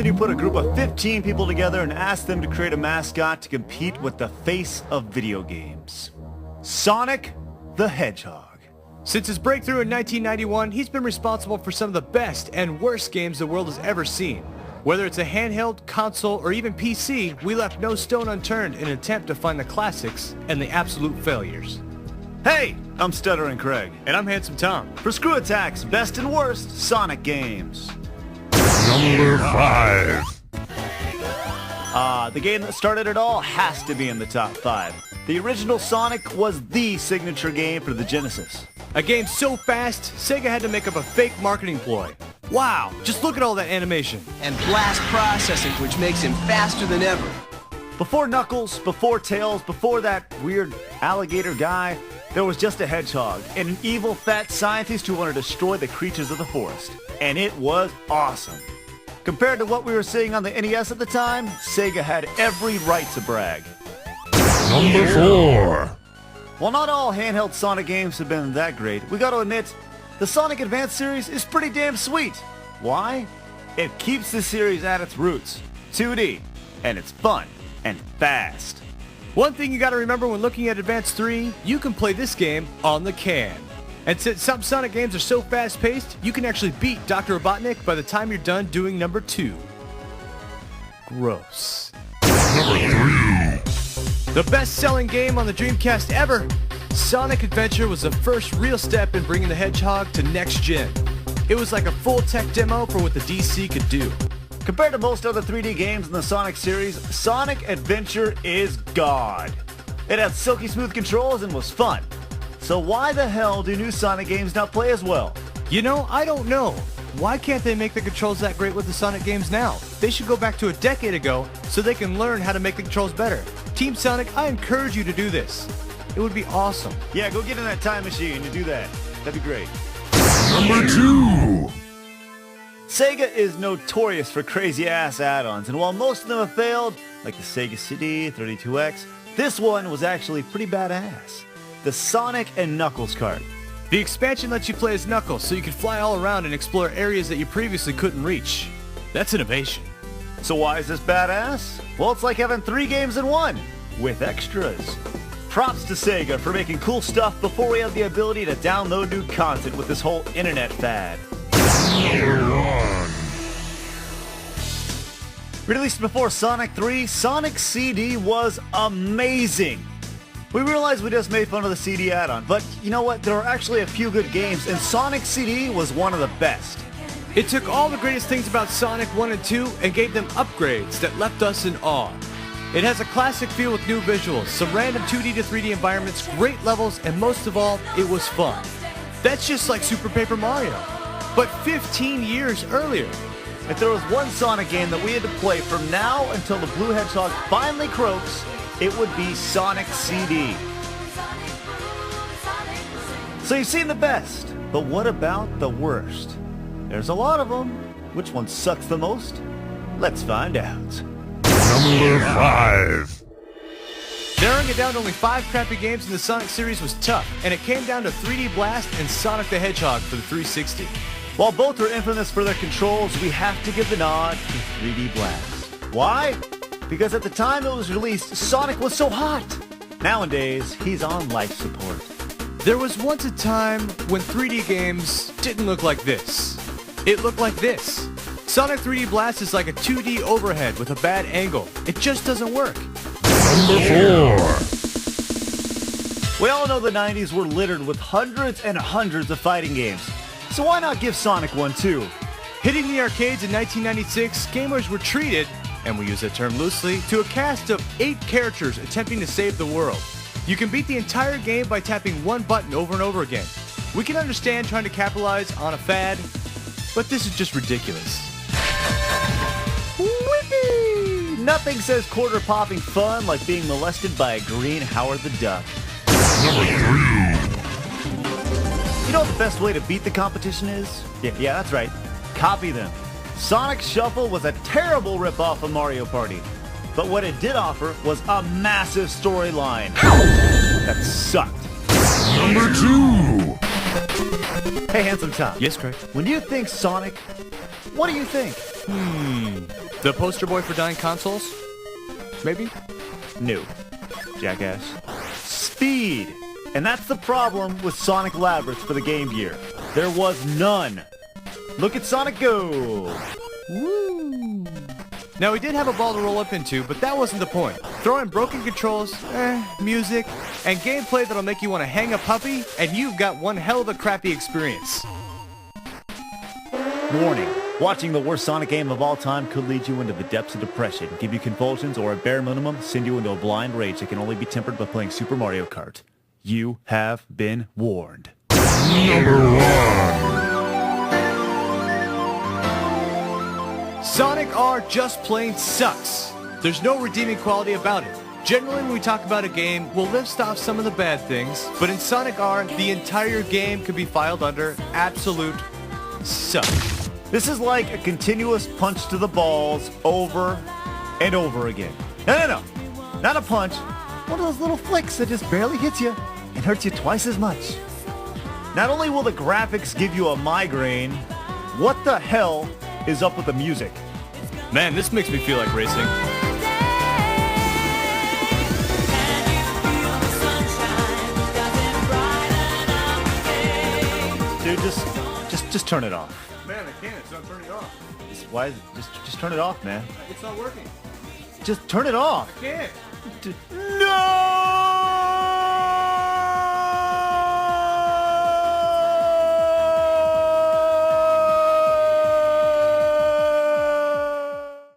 when you put a group of 15 people together and ask them to create a mascot to compete with the face of video games. Sonic the Hedgehog. Since his breakthrough in 1991, he's been responsible for some of the best and worst games the world has ever seen. Whether it's a handheld, console, or even PC, we left no stone unturned in an attempt to find the classics and the absolute failures. Hey, I'm Stuttering Craig. And I'm Handsome Tom. For Screw Attack's best and worst Sonic games. Number 5. The game that started it all has to be in the top 5. The original Sonic was the signature game for the Genesis. A game so fast, Sega had to make up a fake marketing ploy. Wow, just look at all that animation. And blast processing, which makes him faster than ever. Before Knuckles, before Tails, before that weird alligator guy, there was just a hedgehog and an evil fat scientist who wanted to destroy the creatures of the forest. And it was awesome. Compared to what we were seeing on the NES at the time, Sega had every right to brag. Number 4. While not all handheld Sonic games have been that great, we gotta admit, the Sonic Advance series is pretty damn sweet. Why? It keeps the series at its roots, 2D, and it's fun and fast. One thing you gotta remember when looking at Advance 3, you can play this game on the can. And since some Sonic games are so fast-paced, you can actually beat Dr. Robotnik by the time you're done doing number 2. Gross. Number 3. The best-selling game on the Dreamcast ever, Sonic Adventure was the first real step in bringing the Hedgehog to next gen. It was like a full tech demo for what the DC could do. Compared to most other 3D games in the Sonic series, Sonic Adventure is God. It had silky smooth controls and was fun. So why the hell do new Sonic games not play as well? You know, I don't know. Why can't they make the controls that great with the Sonic games now? They should go back to a decade ago so they can learn how to make the controls better. Team Sonic, I encourage you to do this. It would be awesome. Yeah, go get in that time machine and do that. That'd be great. Number 2. Sega is notorious for crazy-ass add-ons, and while most of them have failed, like the Sega CD, 32X, this one was actually pretty badass. The Sonic and Knuckles cart. The expansion lets you play as Knuckles so you can fly all around and explore areas that you previously couldn't reach. That's innovation. So why is this badass? Well, it's like having 3 games in one, with extras. Props to Sega for making cool stuff before we had the ability to download new content with this whole internet fad. Number 1. Released before Sonic 3, Sonic CD was amazing. We realized we just made fun of the CD add-on, but you know what? There are actually a few good games, and Sonic CD was one of the best. It took all the greatest things about Sonic 1 and 2 and gave them upgrades that left us in awe. It has a classic feel with new visuals, some random 2D to 3D environments, great levels, and most of all, it was fun. That's just like Super Paper Mario, but 15 years earlier. If there was one Sonic game that we had to play from now until the Blue Hedgehog finally croaks, it would be Sonic CD. So you've seen the best, but what about the worst? There's a lot of them. Which one sucks the most? Let's find out. Number 5. Narrowing it down to only 5 crappy games in the Sonic series was tough, and it came down to 3D Blast and Sonic the Hedgehog for the 360. While both are infamous for their controls, we have to give the nod to 3D Blast. Why? Because at the time it was released, Sonic was so hot. Nowadays, he's on life support. There was once a time when 3D games didn't look like this. It looked like this. Sonic 3D Blast is like a 2D overhead with a bad angle. It just doesn't work. Number 4. We all know the 90s were littered with hundreds and hundreds of fighting games. So why not give Sonic one too? Hitting the arcades in 1996, gamers were treated, and we use that term loosely, to a cast of 8 characters attempting to save the world. You can beat the entire game by tapping one button over and over again. We can understand trying to capitalize on a fad, but this is just ridiculous. Whippy! Nothing says quarter-popping fun like being molested by a green Howard the Duck. Number 3. You know what the best way to beat the competition is? Yeah, that's right. Copy them. Sonic Shuffle was a terrible ripoff of Mario Party. But what it did offer was a massive storyline that sucked. Number 2. Hey, Handsome Tom. Yes, Craig. When you think Sonic, what do you think? The poster boy for dying consoles? Maybe? New. Jackass. Speed! And that's the problem with Sonic Labyrinth for the Game Gear. There was none. Look at Sonic Go! Woo! Now, we did have a ball to roll up into, but that wasn't the point. Throw in broken controls, music, and gameplay that'll make you want to hang a puppy, and you've got one hell of a crappy experience. Warning. Watching the worst Sonic game of all time could lead you into the depths of depression, give you convulsions, or at bare minimum, send you into a blind rage that can only be tempered by playing Super Mario Kart. You have been warned. Number 1. Sonic R just plain sucks. There's no redeeming quality about it. Generally, when we talk about a game, we'll list off some of the bad things, but in Sonic R, the entire game could be filed under absolute suck. This is like a continuous punch to the balls over and over again. No. Not a punch. One of those little flicks that just barely hits you and hurts you twice as much. Not only will the graphics give you a migraine, what the hell is up with the music? Man, this makes me feel like racing. Dude, just turn it off. Man, I can't. It's not turning off. Why? Just turn it off, man. It's not working. Just turn it off. I can't. No!